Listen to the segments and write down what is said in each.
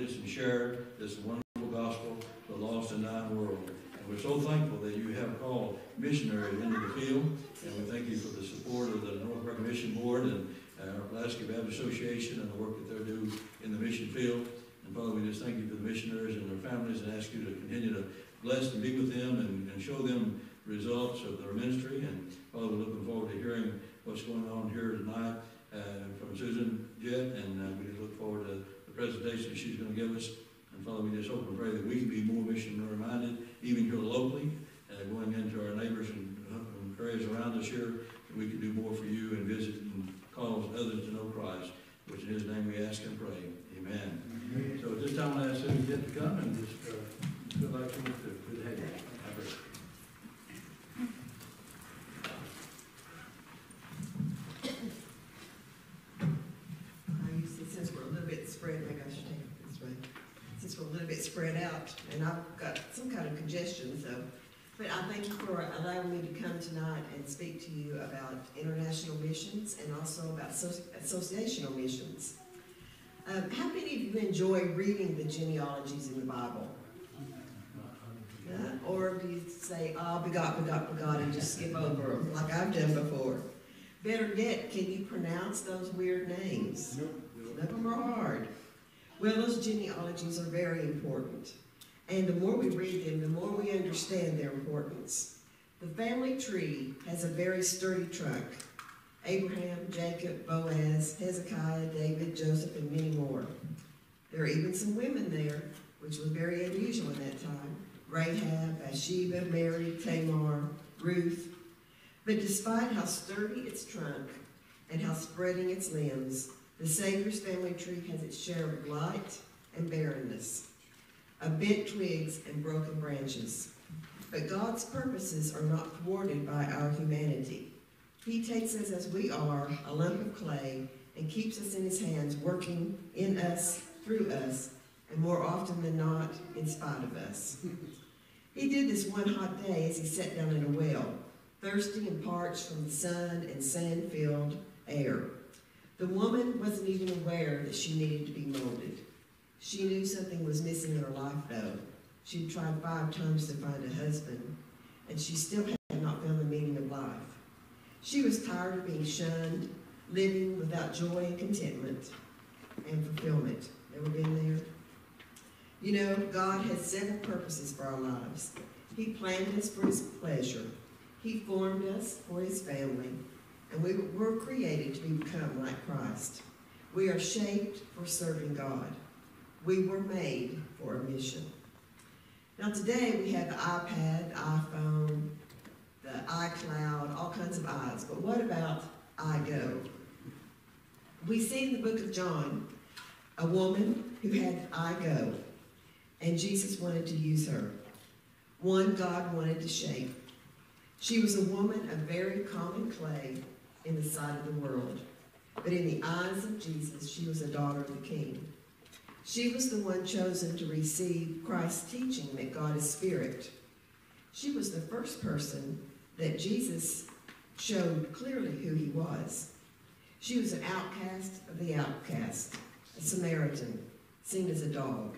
witness and share this wonderful gospel to the lost and dying world. And we're so thankful that you have called missionaries into the field, and we thank you for the support of the North American Mission Board and Alaska Baptist Association and the work that they're doing in the mission field. And Father, we just thank you for the missionaries and their families and ask you to continue to bless and be with them and show them results of their ministry. And Father, we're looking forward to hearing what's going on here tonight from Susan Jett, and we just look forward to the presentation she's going to give us. And Father, we just hope and pray that we can be more missionary minded, even here locally, going into our neighbors and areas around us here, that we can do more for you and visit and cause others to know Christ, which in his name we ask and pray. Amen. Amen. So at this time, I ask Susan Jett to come and just feel like she wants to. Good to have you. Since we're a little bit spread, maybe I should take it this way. Since we're a little bit spread out, and I've got some kind of congestion, so. But I thank you for allowing me to come tonight and speak to you about international missions and also about associational missions. How many of you enjoy reading the genealogies in the Bible? Or do you say, oh, begot, and just skip over them like I've done before? Better yet, can you pronounce those weird names? None of them are hard. Well, those genealogies are very important. And the more we read them, the more we understand their importance. The family tree has a very sturdy trunk. Abraham, Jacob, Boaz, Hezekiah, David, Joseph, and many more. There are even some women there, which was very unusual in that time. Rahab, Bathsheba, Mary, Tamar, Ruth. But despite how sturdy its trunk and how spreading its limbs, the Savior's family tree has its share of blight and barrenness, of bent twigs and broken branches. But God's purposes are not thwarted by our humanity. He takes us as we are, a lump of clay, and keeps us in his hands, working in us, through us, and more often than not, in spite of us. He did this one hot day as he sat down in a well, thirsty and parched from the sun and sand-filled air. The woman wasn't even aware that she needed to be molded. She knew something was missing in her life, though. She'd tried 5 times to find a husband, and she still had not found the meaning of life. She was tired of being shunned, living without joy and contentment and fulfillment. Ever been there? You know, God has several purposes for our lives. He planned us for his pleasure. He formed us for his family, and we were created to become like Christ. We are shaped for serving God. We were made for a mission. Now today we have the iPad, the iPhone, the iCloud, all kinds of I's. But what about iGo? We see in the book of John a woman who had iGo, and Jesus wanted to use her. One God wanted to shape. She was a woman of very common clay in the sight of the world. But in the eyes of Jesus, she was a daughter of the King. She was the one chosen to receive Christ's teaching that God is spirit. She was the first person that Jesus showed clearly who he was. She was an outcast of the outcast, a Samaritan, seen as a dog.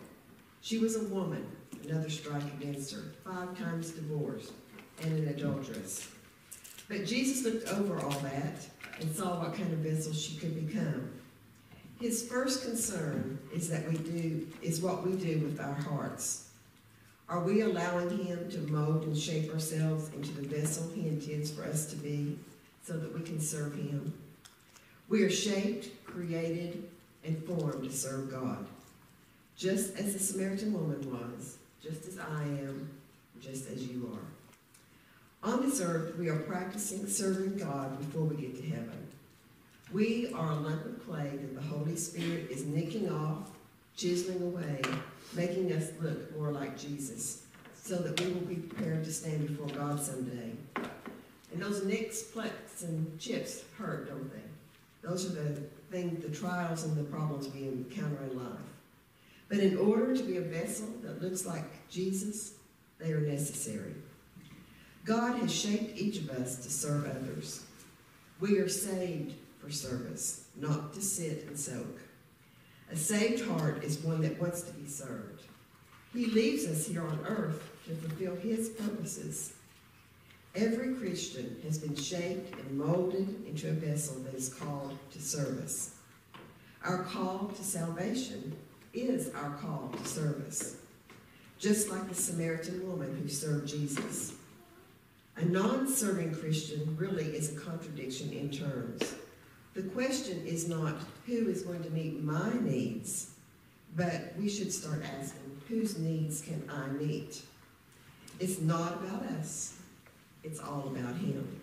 She was a woman, another strike against her, 5 times divorced, and an adulteress. But Jesus looked over all that and saw what kind of vessel she could become. His first concern is what we do with our hearts. Are we allowing him to mold and shape ourselves into the vessel he intends for us to be so that we can serve him? We are shaped, created, and formed to serve God, just as the Samaritan woman was, just as I am, just as you are. On this earth, we are practicing serving God before we get to heaven. We are a lump of clay that the Holy Spirit is nicking off, chiseling away, making us look more like Jesus, so that we will be prepared to stand before God someday. And those nicks, plucks, and chips hurt, don't they? Those are the trials and the problems we encounter in life. But in order to be a vessel that looks like Jesus, they are necessary. God has shaped each of us to serve others. We are saved for service, not to sit and soak. A saved heart is one that wants to be served. He leaves us here on earth to fulfill his purposes. Every Christian has been shaped and molded into a vessel that is called to service. Our call to salvation is our call to service, just like the Samaritan woman who served Jesus. A non-serving Christian really is a contradiction in terms. The question is not who is going to meet my needs, but we should start asking, whose needs can I meet? It's not about us. It's all about him.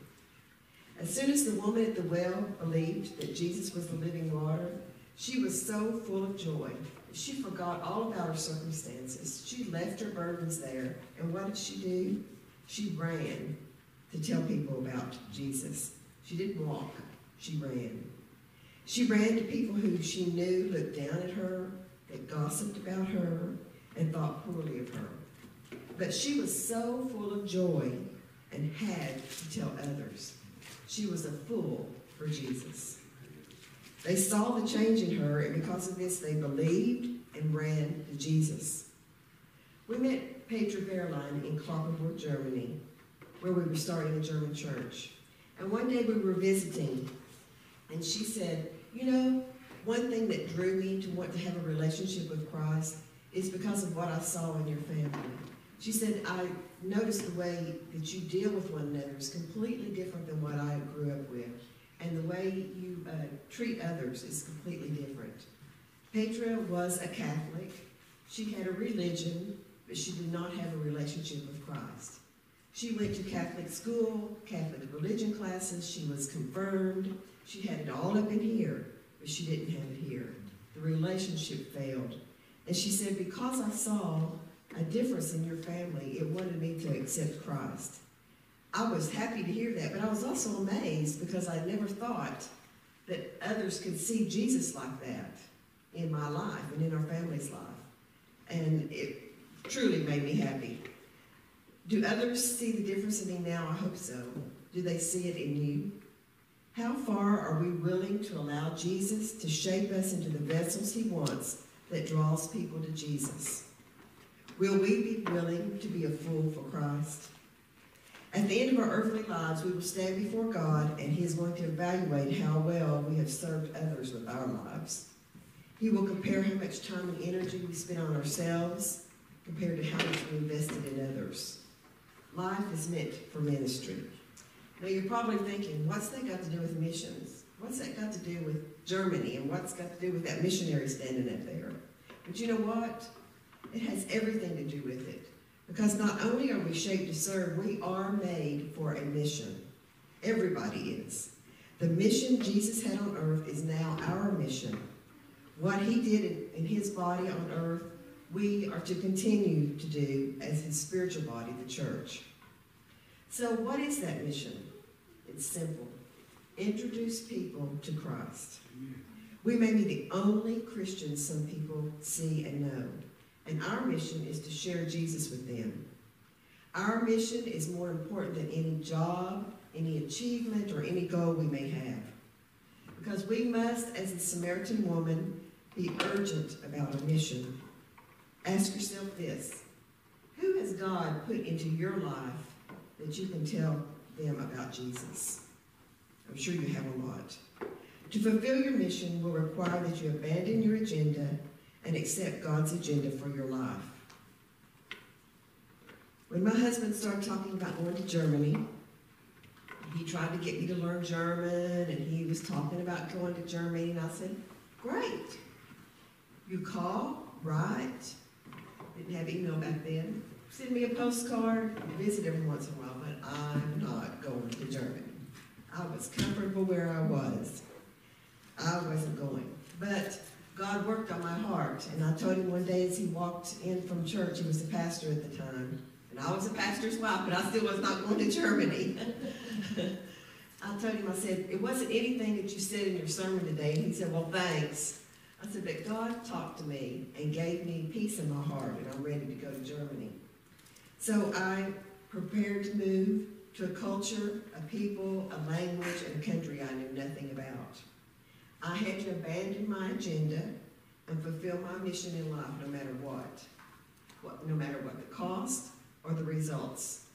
As soon as the woman at the well believed that Jesus was the living water, she was so full of joy that she forgot all about her circumstances. She left her burdens there, and what did she do? She ran to tell people about Jesus. She didn't walk, she ran. She ran to people who she knew looked down at her, that gossiped about her, and thought poorly of her. But she was so full of joy and had to tell others. She was a fool for Jesus. They saw the change in her, and because of this, they believed and ran to Jesus. We met Petra Wehrlein in Kloppenburg, Germany, where we were starting a German church. And one day we were visiting, and she said, you know, one thing that drew me to want to have a relationship with Christ is because of what I saw in your family. She said, I noticed the way that you deal with one another is completely different than what I grew up with. And the way you treat others is completely different. Petra was a Catholic. She had a religion, but she did not have a relationship with Christ. She went to Catholic school, Catholic religion classes. She was confirmed. She had it all up in here, but she didn't have it here. The relationship failed. And she said, because I saw a difference in your family, it wanted me to accept Christ. I was happy to hear that, but I was also amazed because I never thought that others could see Jesus like that in my life and in our family's life. And it truly made me happy. Do others see the difference in me now? I hope so. Do they see it in you? How far are we willing to allow Jesus to shape us into the vessels he wants that draws people to Jesus? Will we be willing to be a fool for Christ? At the end of our earthly lives, we will stand before God, and he is going to evaluate how well we have served others with our lives. He will compare how much time and energy we spend on ourselves compared to how much we invested in others. Life is meant for ministry. Now you're probably thinking, what's that got to do with missions? What's that got to do with Germany? And what's got to do with that missionary standing up there? But you know what? It has everything to do with it. Because not only are we shaped to serve, we are made for a mission. Everybody is. The mission Jesus had on earth is now our mission. What he did in his body on earth, we are to continue to do as his spiritual body, the church. So what is that mission? It's simple. Introduce people to Christ. We may be the only Christians some people see and know. And our mission is to share Jesus with them. Our mission is more important than any job, any achievement, or any goal we may have. Because we must, as the Samaritan woman, be urgent about our mission. Ask yourself this: who has God put into your life that you can tell them about Jesus? I'm sure you have a lot. To fulfill your mission will require that you abandon your agenda and accept God's agenda for your life. When my husband started talking about going to Germany, he tried to get me to learn German, and he was talking about going to Germany, and I said, great. You call, write, didn't have email back then, send me a postcard, visit every once in a while, but I'm not going to Germany. I was comfortable where I was. I wasn't going. But God worked on my heart, and I told him one day as he walked in from church, he was the pastor at the time, and I was a pastor's wife, but I still was not going to Germany. I told him, I said, it wasn't anything that you said in your sermon today. And he said, well, thanks. I said, but God talked to me and gave me peace in my heart, and I'm ready to go to Germany. So I prepared to move to a culture, a people, a language, and a country I knew nothing about. I had to abandon my agenda and fulfill my mission in life no matter what. No matter what the cost or the results.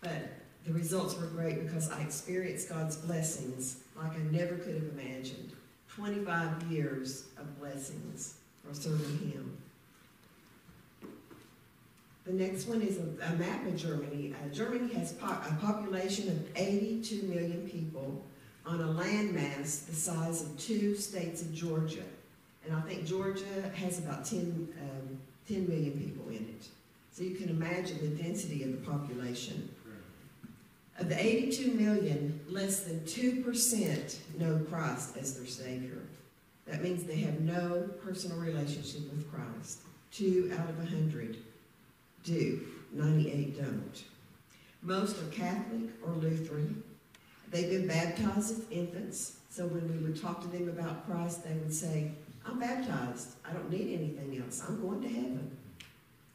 But the results were great because I experienced God's blessings like I never could have imagined. 25 years of blessings for serving Him. The next one is a map of Germany. Germany has a population of 82 million people on a landmass the size of 2 states of Georgia. And I think Georgia has about 10 million people in it. So you can imagine the density of the population. Of the 82 million, less than 2% know Christ as their Savior. That means they have no personal relationship with Christ. 2 out of 100 do. 98 don't. Most are Catholic or Lutheran. They've been baptized as infants. So when we would talk to them about Christ, they would say, I'm baptized. I don't need anything else. I'm going to heaven.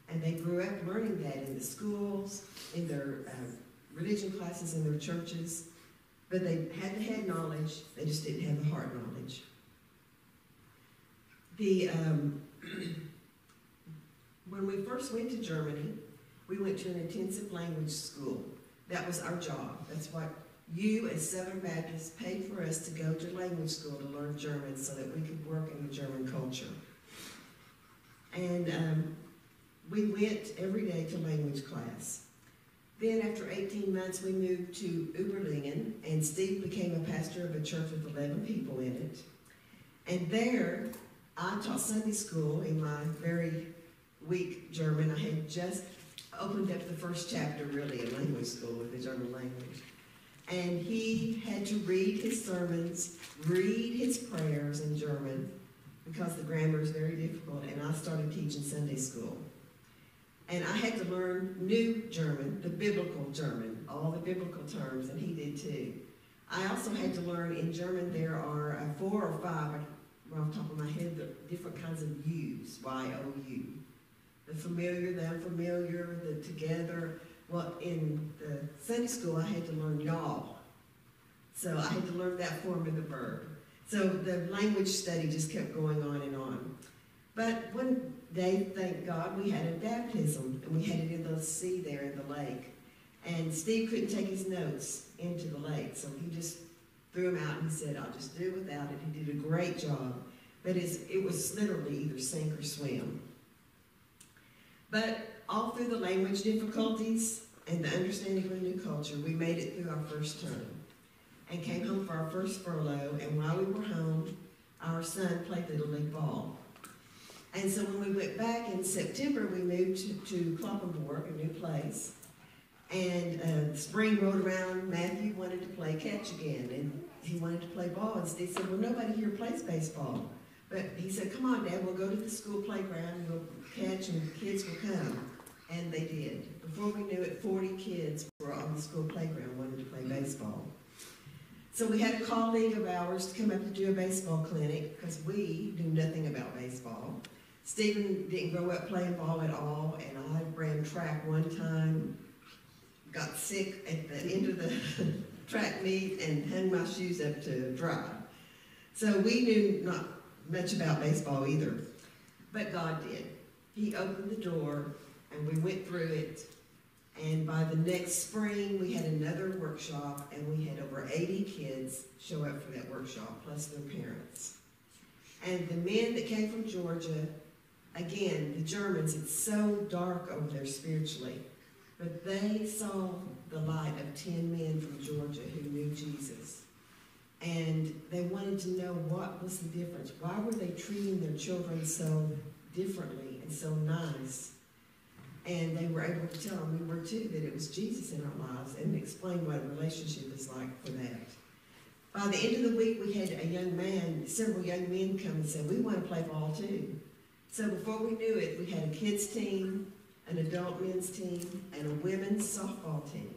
And they grew up learning that in the schools, in their religion classes, in their churches. But they had the head knowledge. They just didn't have the heart knowledge. When we first went to Germany, we went to an intensive language school. That was our job. That's what you as Southern Baptists paid for us to go to language school to learn German so that we could work in the German culture. And we went every day to language class. Then after 18 months, we moved to Uberlingen, and Steve became a pastor of a church with 11 people in it. And there, I taught Sunday school in my very weak German. I had just opened up the first chapter, really, in language school with the German language. And he had to read his sermons, read his prayers in German, because the grammar is very difficult, and I started teaching Sunday school. And I had to learn new German, the biblical German, all the biblical terms, and he did too. I also had to learn in German there are 4 or 5, off the top of my head, the different kinds of U's, Y-O-U. The familiar, the unfamiliar, the together. Well, in the Sunday school, I had to learn y'all. So I had to learn that form of the verb. So the language study just kept going on and on. But one day, thank God, we had a baptism, and we had it in the sea there in the lake. And Steve couldn't take his notes into the lake, so he just threw them out and he said, I'll just do it without it. He did a great job. But it was literally either sink or swim. But all through the language difficulties and the understanding of a new culture, we made it through our first term and came home for our first furlough. And while we were home, our son played Little League ball. And so when we went back in September, we moved to Kloppenborg, a new place. And spring rolled around, Matthew wanted to play catch again, and he wanted to play ball. And Steve said, well, nobody here plays baseball. But he said, come on, Dad, we'll go to the school playground, and we'll catch, and the kids will come. And they did. Before we knew it, 40 kids were on the school playground wanting to play baseball. So we had a colleague of ours to come up to do a baseball clinic, because we knew nothing about baseball. Stephen didn't grow up playing ball at all, and I ran track one time, got sick at the end of the track meet, and hung my shoes up to dry. So we knew not much about baseball either, but God did. He opened the door, and we went through it, and by the next spring, we had another workshop, and we had over 80 kids show up for that workshop, plus their parents. And the men that came from Georgia, again, the Germans, it's so dark over there spiritually, but they saw the light of 10 men from Georgia who knew Jesus. And they wanted to know what was the difference. Why were they treating their children so differently and so nice? And they were able to tell them, we were too, that it was Jesus in our lives, and explain what a relationship is like for that. By the end of the week, we had several young men come and said, we want to play ball too. So before we knew it, we had a kids team, an adult men's team, and a women's softball team.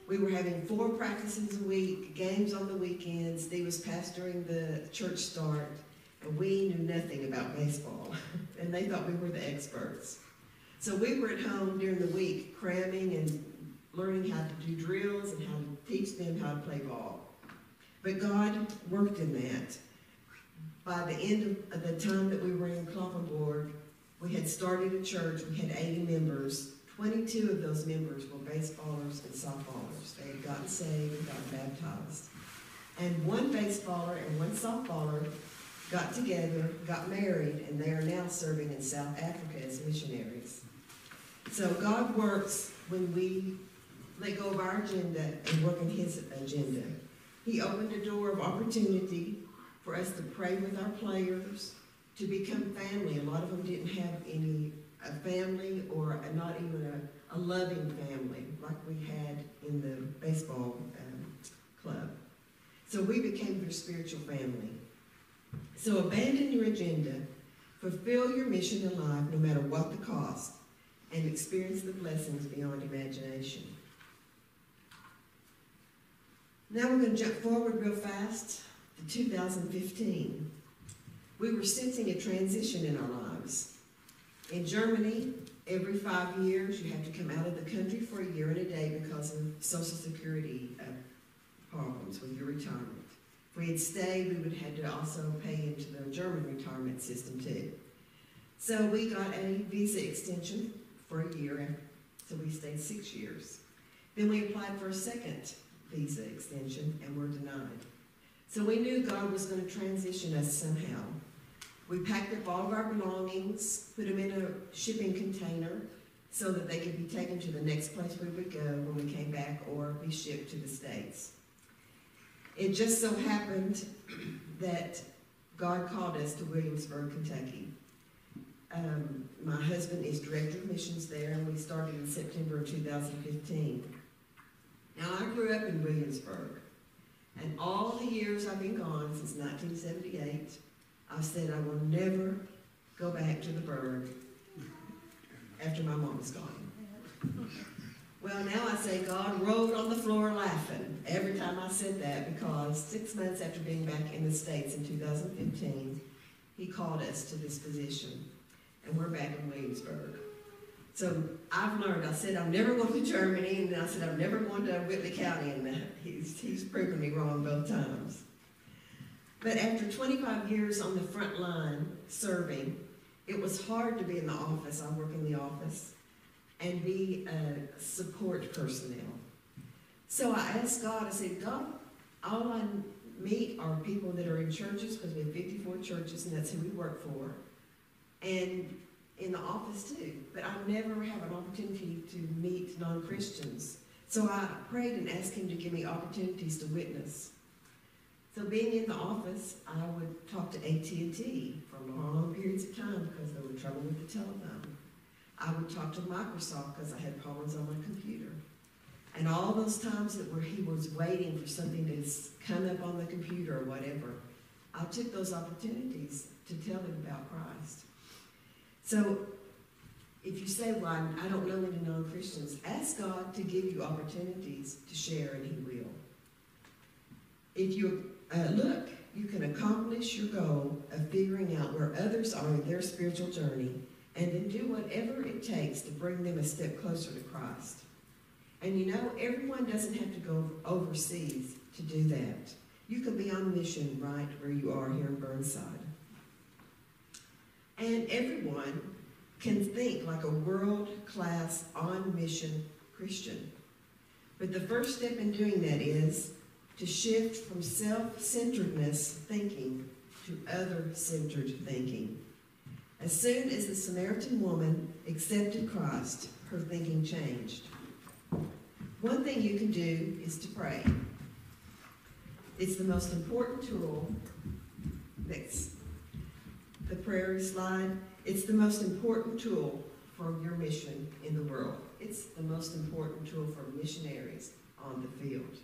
We were having 4 practices a week, games on the weekends. Steve was pastoring the church start, and we knew nothing about baseball. And they thought we were the experts. So we were at home during the week cramming and learning how to do drills and how to teach them how to play ball. But God worked in that. By the end of the time that we were in Kloppenborg, we had started a church. We had 80 members. 22 of those members were baseballers and softballers. They had gotten saved and got baptized. And one baseballer and one softballer got together, got married, and they are now serving in South Africa as missionaries. So God works when we let go of our agenda and work in His agenda. He opened a door of opportunity for us to pray with our players, to become family. A lot of them didn't have a family or not even a loving family like we had in the baseball club. So we became their spiritual family. So abandon your agenda, fulfill your mission in life no matter what the cost, and experience the blessings beyond imagination. Now we're going to jump forward real fast to 2015. We were sensing a transition in our lives. In Germany, every 5 years you have to come out of the country for a year and a day because of Social Security problems with your retirement. If we had stayed, we would have had to also pay into the German retirement system too. So we got a visa extension for a year, so we stayed 6 years. Then we applied for a second visa extension and were denied. So we knew God was going to transition us somehow. We packed up all of our belongings, put them in a shipping container so that they could be taken to the next place we would go when we came back or be shipped to the States. It just so happened that God called us to Williamsburg, Kentucky. My husband is director of missions there, and we started in September of 2015. Now, I grew up in Williamsburg, and all the years I've been gone since 1978, I've said I will never go back to the Burg after my mom is gone. Well, now I say God rolled on the floor laughing every time I said that, because 6 months after being back in the States in 2015, He called us to this position, and we're back in Williamsburg. So I've learned, I said I'm never going to Germany, and then I said I'm never going to Whitley County, and he's proven me wrong both times. But after 25 years on the front line serving, it was hard to be in the office. I work in the office, and be a support personnel. So I asked God, I said, God, all I meet are people that are in churches, because we have 54 churches, and that's who we work for, and in the office too. But I never have an opportunity to meet non-Christians. So I prayed and asked Him to give me opportunities to witness. So being in the office, I would talk to AT&T for long periods of time because there were trouble with the telephone. I would talk to Microsoft because I had problems on my computer. And all those times that he was waiting for something to come up on the computer or whatever, I took those opportunities to tell them about Christ. So if you say, well, I don't know any non-Christians, ask God to give you opportunities to share, and He will. If you look, you can accomplish your goal of figuring out where others are in their spiritual journey, and then do whatever it takes to bring them a step closer to Christ. And you know, everyone doesn't have to go overseas to do that. You can be on mission right where you are here in Burnside. And everyone can think like a world-class, on-mission Christian. But the first step in doing that is to shift from self-centeredness thinking to other-centered thinking. As soon as the Samaritan woman accepted Christ, her thinking changed. One thing you can do is to pray. It's the most important tool. Next, the prayer slide. It's the most important tool for your mission in the world. It's the most important tool for missionaries on the field.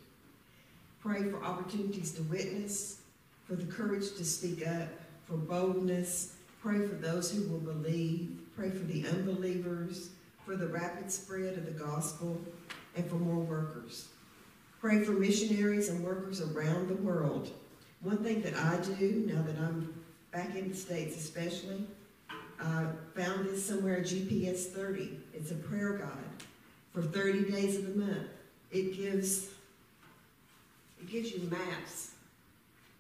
Pray for opportunities to witness, for the courage to speak up, for boldness. Pray for those who will believe. Pray for the unbelievers, for the rapid spread of the gospel, and for more workers. Pray for missionaries and workers around the world. One thing that I do, now that I'm back in the States especially, I found this somewhere, GPS 30. It's a prayer guide for 30 days of the month. It gives you maps.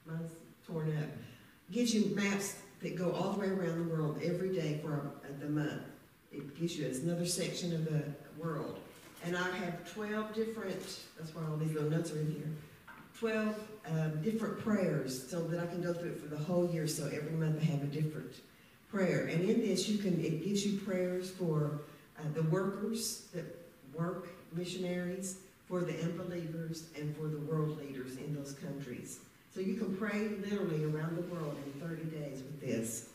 Mine's torn up. gives you maps that go all the way around the world every day for the month. It gives you another section of the world. And I have 12 different, that's why all these little notes are in here, 12 different prayers so that I can go through it for the whole year, so every month I have a different prayer. And in this, it gives you prayers for the workers that work, missionaries, for the unbelievers, and for the world leaders in those countries. So you can pray literally around the world in 30 days with this.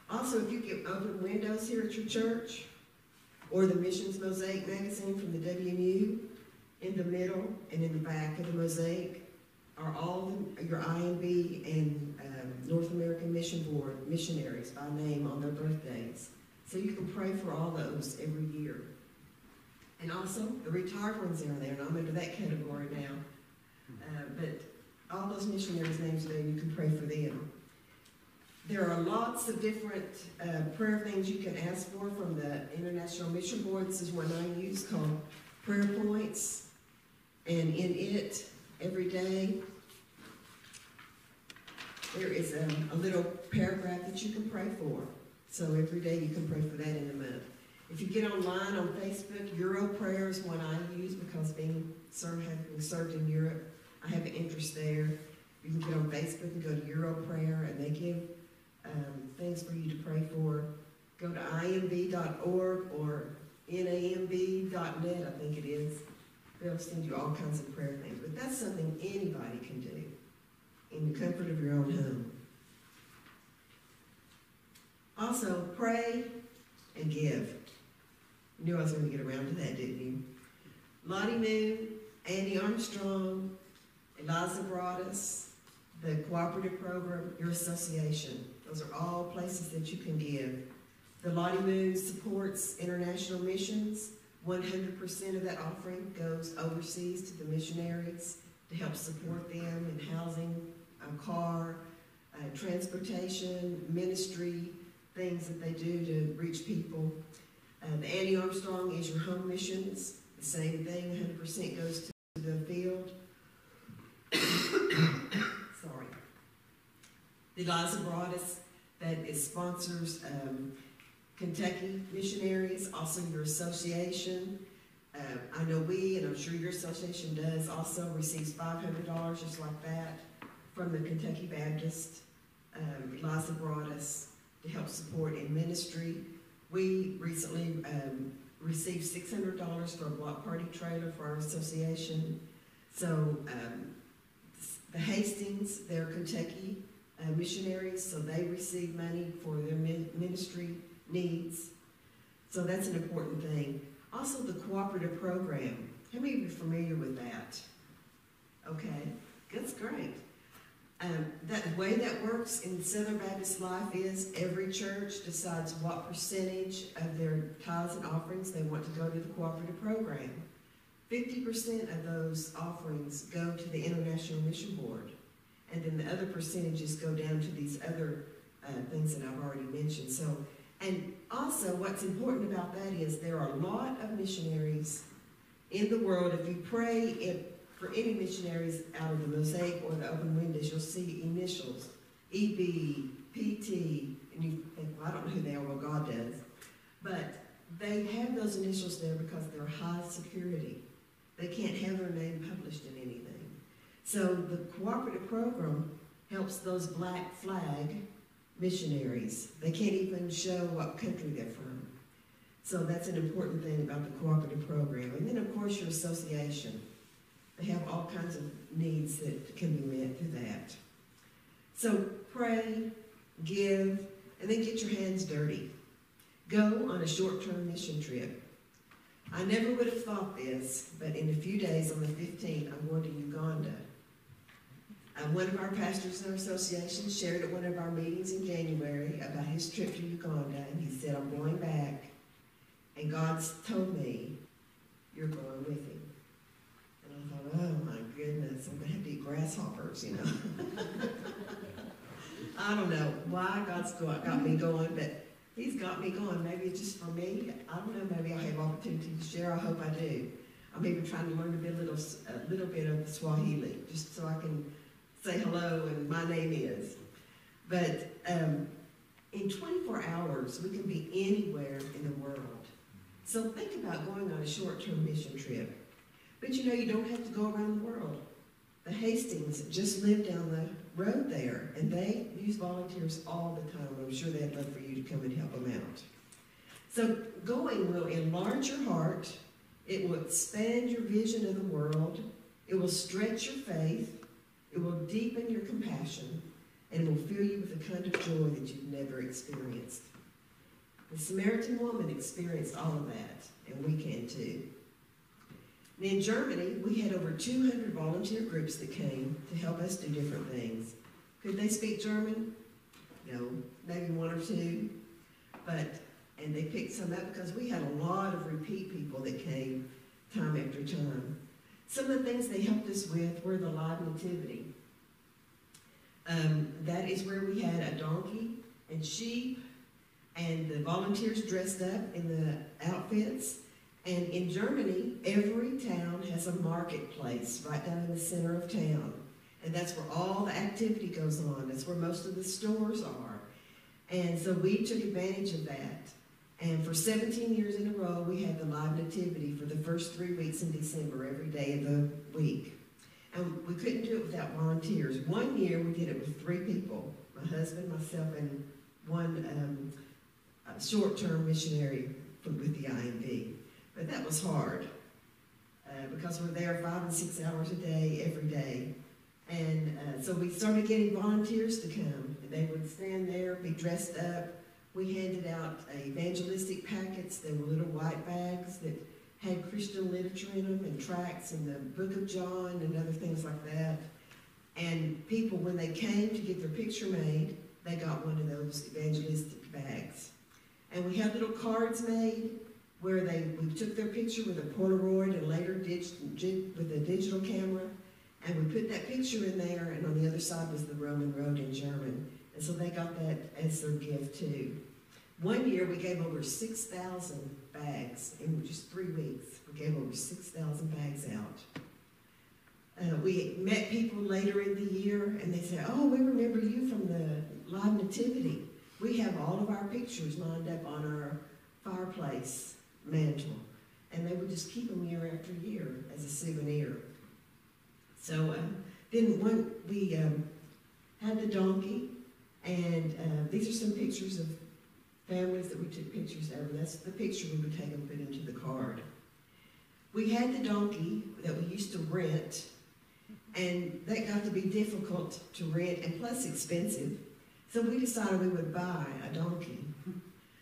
Also, if you get open windows here at your church, or the Missions Mosaic magazine from the WMU, in the middle and in the back of the mosaic are all your IMB and North American Mission Board missionaries by name on their birthdays. So you can pray for all those every year. And also, the retired ones are there, and I'm under that category now. But all those missionaries' names there, you can pray for them. There are lots of different prayer things you can ask for from the International Mission Board. This is one I use called Prayer Points. And in it, every day, there is a little paragraph that you can pray for. So every day you can pray for that in a month. If you get online on Facebook, Euro Prayer is one I use because having served in Europe, I have an interest there. You can get on Facebook and go to Euro Prayer, and they give things for you to pray for. Go to imb.org or namb.net, I think it is. They'll send you all kinds of prayer things. But that's something anybody can do in the comfort of your own home. Also, pray and give. You knew I was going to get around to that, didn't you? Lottie Moon, Annie Armstrong, Eliza Broadus, the Cooperative Program, your association. Those are all places that you can give. The Lottie Moon supports international missions. 100% of that offering goes overseas to the missionaries to help support them in housing, a car, transportation, ministry, things that they do to reach people. The Annie Armstrong is your home missions. The same thing, 100% goes to the field. Sorry. The Eliza Broadus, that sponsors Kentucky missionaries, also your association. I know we, and I'm sure your association does, also receives $500 just like that from the Kentucky Baptist, Eliza Broadus, to help support in ministry. We recently received $600 for a block party trailer for our association. So the Hastings, they're Kentucky missionaries, so they receive money for their ministry needs. So that's an important thing. Also the cooperative program. How many of you are familiar with that? Okay, that's great. The way that works in Southern Baptist life is every church decides what percentage of their tithes and offerings they want to go to the cooperative program. 50% of those offerings go to the International Mission Board, and then the other percentages go down to these other things that I've already mentioned. So, and also what's important about that is there are a lot of missionaries in the world. If you pray for any missionaries out of the mosaic or the open windows, you'll see initials, EB, PT, and you think, well, I don't know who they are, well, God does. But they have those initials there because they're high security. They can't have their name published in anything. So the cooperative program helps those black flag missionaries. They can't even show what country they're from. So that's an important thing about the cooperative program. And then, of course, your association. They have all kinds of needs that can be met through that. So pray, give, and then get your hands dirty. Go on a short-term mission trip. I never would have thought this, but in a few days, on the 15th, I'm going to Uganda. One of our pastors in our association shared at one of our meetings in January about his trip to Uganda, and he said, I'm going back, and God's told me, you're going with him. And I thought, oh my goodness, I'm going to have to eat grasshoppers, you know. I don't know why God's got me going, but he's got me going. Maybe it's just for me. I don't know, maybe I'll have opportunity to share. I hope I do. I'm even trying to learn a little bit of Swahili, just so I can say hello and my name is. But in 24 hours, we can be anywhere in the world. So think about going on a short-term mission trip. But you know, you don't have to go around the world. The Hastings just live down the road there, and they use volunteers all the time. I'm sure they'd love for you to come and help them out. So going will enlarge your heart. It will expand your vision of the world. It will stretch your faith. It will deepen your compassion. And it will fill you with a kind of joy that you've never experienced. The Samaritan woman experienced all of that, and we can too. And in Germany, we had over 200 volunteer groups that came to help us do different things. Could they speak German? No, maybe one or two. And they picked some up because we had a lot of repeat people that came time after time. Some of the things they helped us with were the live nativity. That is where we had a donkey and sheep, and the volunteers dressed up in the outfits. And in Germany, every town has a marketplace right down in the center of town. And that's where all the activity goes on. That's where most of the stores are. And so we took advantage of that. And for 17 years in a row, we had the live nativity for the first 3 weeks in December, every day of the week. And we couldn't do it without volunteers. One year, we did it with 3 people, my husband, myself, and one short-term missionary with the IMB. But that was hard because we're there 5 and 6 hours a day, every day. And so we started getting volunteers to come. And they would stand there, be dressed up. We handed out evangelistic packets. They were little white bags that had Christian literature in them and tracts and the Book of John and other things like that. And people, when they came to get their picture made, they got one of those evangelistic bags. And we had little cards made where we took their picture with a Polaroid and later with a digital camera, and we put that picture in there, and on the other side was the Roman road in German. And so they got that as their gift too. One year we gave over 6,000 bags in just 3 weeks. We gave over 6,000 bags out. We met people later in the year, and they said, "Oh, we remember you from the live nativity. We have all of our pictures lined up on our fireplace mantle." And they would just keep them year after year as a souvenir. So then we had the donkey, and these are some pictures of families that we took pictures of. That's the picture we would take and put into the card. We had the donkey that we used to rent, and that got to be difficult to rent and plus expensive. So we decided we would buy a donkey.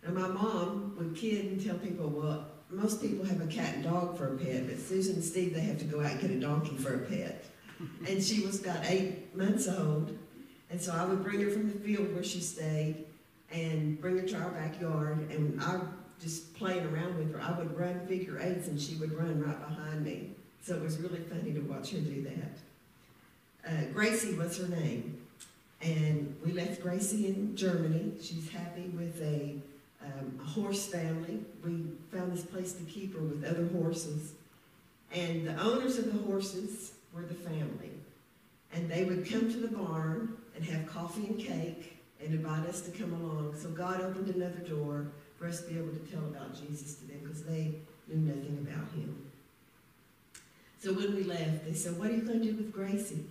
And my mom would kid and tell people, well, most people have a cat and dog for a pet, but Susan and Steve, they have to go out and get a donkey for a pet. And she was about 8 months old. And so I would bring her from the field where she stayed and bring her to our backyard. And I just playing around with her. I would run figure eights and she would run right behind me. So it was really funny to watch her do that. Gracie was her name. And we left Gracie in Germany. She's happy with a horse family. We found this place to keep her with other horses. And the owners of the horses were the family. And they would come to the barn and have coffee and cake and invite us to come along. So God opened another door for us to be able to tell about Jesus to them because they knew nothing about him. So when we left, they said, "What are you going to do with Gracie?"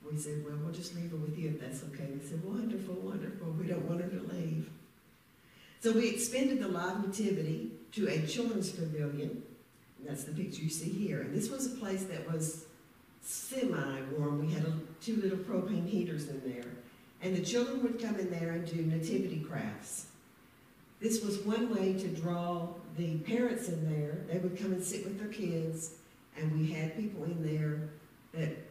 We said, "Well, we'll just leave her with you if that's okay." They said, "Wonderful, wonderful. We don't want her to leave." So we expanded the live nativity to a children's pavilion. And that's the picture you see here. And this was a place that was semi-warm. We had 2 little propane heaters in there. And the children would come in there and do nativity crafts. This was one way to draw the parents in there. They would come and sit with their kids, and we had people in there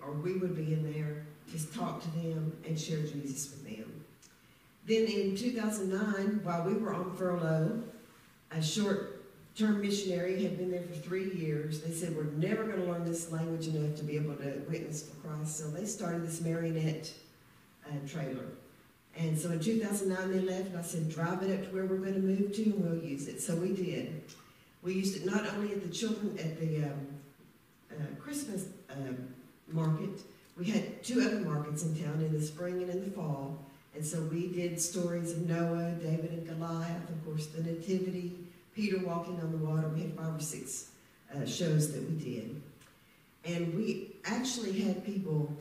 or we would be in there, just talk to them and share Jesus with them. Then in 2009, while we were on furlough, a short-term missionary had been there for 3 years. They said, "We're never going to learn this language enough to be able to witness for Christ." So they started this marionette trailer. And so in 2009 they left, and I said, "Drive it up to where we're going to move to, and we'll use it." So we did. We used it not only at the Christmas market. We had 2 other markets in town in the spring and in the fall. And so we did stories of Noah, David and Goliath, of course, the Nativity, Peter walking on the water. We had 5 or 6 shows that we did. And we actually had people,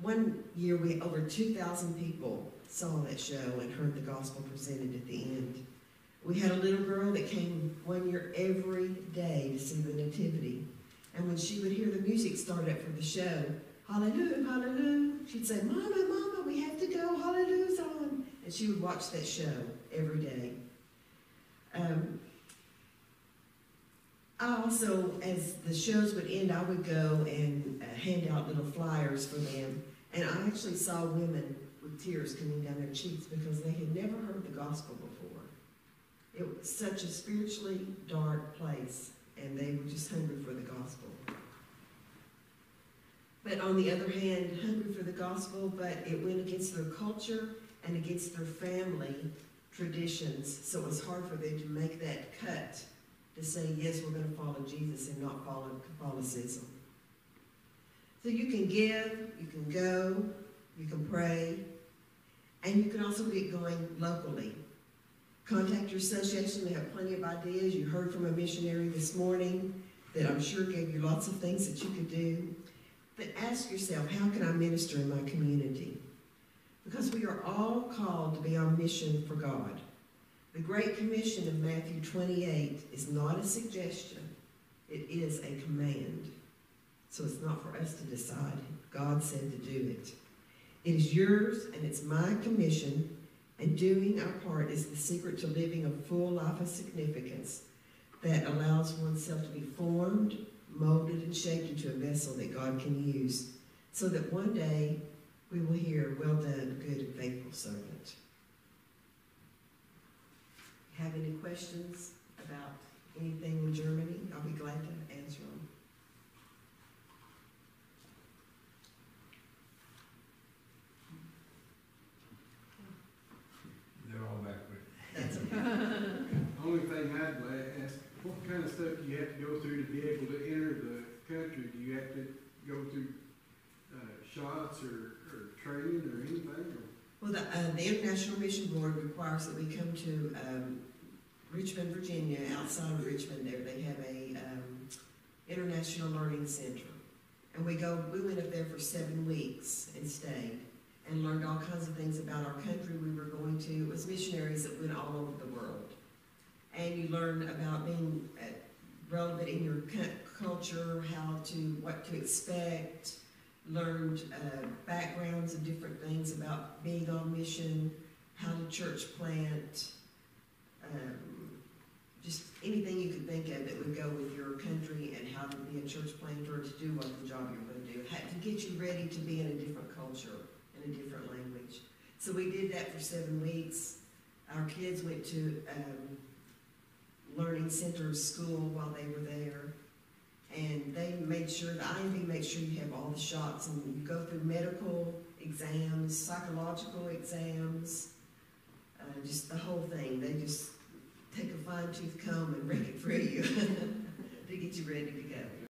one year over 2,000 people saw that show and heard the gospel presented at the end. We had a little girl that came one year every day to see the Nativity. And when she would hear the music start up for the show, hallelujah, hallelujah, she'd say, Mama, Mama, we have to go, hallelujah's on. And she would watch that show every day. I also, as the shows would end, I would go and hand out little flyers for them. And I actually saw women with tears coming down their cheeks because they had never heard the gospel before. It was such a spiritually dark place, and they were just hungry for the gospel. But on the other hand, hungry for the gospel, but it went against their culture and against their family traditions, so it was hard for them to make that cut to say, yes, we're going to follow Jesus and not follow Catholicism. So you can give, you can go, you can pray, and you can also get going locally. Contact your association. They have plenty of ideas. You heard from a missionary this morning that I'm sure gave you lots of things that you could do. But ask yourself, how can I minister in my community? Because we are all called to be on mission for God. The Great Commission of Matthew 28 is not a suggestion. It is a command. So it's not for us to decide. God said to do it. It is yours and it's my commission, and doing our part is the secret to living a full life of significance that allows oneself to be formed, molded, and shaped into a vessel that God can use, so that one day we will hear, well done, good and faithful servant. Have any questions about anything in Germany? I'll be glad to answer them. They're all backward. That's okay. Only thing I'd like to ask, what kind of stuff do you have to go through to be able to enter the country? Do you have to go through shots or training or anything? Or? Well, the International Mission Board requires that we come to Richmond, Virginia. Outside of Richmond there, they have a International Learning Center. And we went up there for 7 weeks and stayed and learned all kinds of things about our country we were going to. It was missionaries that went all over the world. And you learn about being relevant in your culture, what to expect, learned backgrounds of different things about being on mission, how to church plant, just anything you could think of that would go with your country and how to be a church planter, to do what the job you're going to do, to get you ready to be in a different culture, in a different language. So we did that for 7 weeks. Our kids went to Learning Center school while they were there. And they made sure, the IMB makes sure you have all the shots, and you go through medical exams, psychological exams, just the whole thing. They just take a fine-tooth comb and rake it through you to get you ready to go.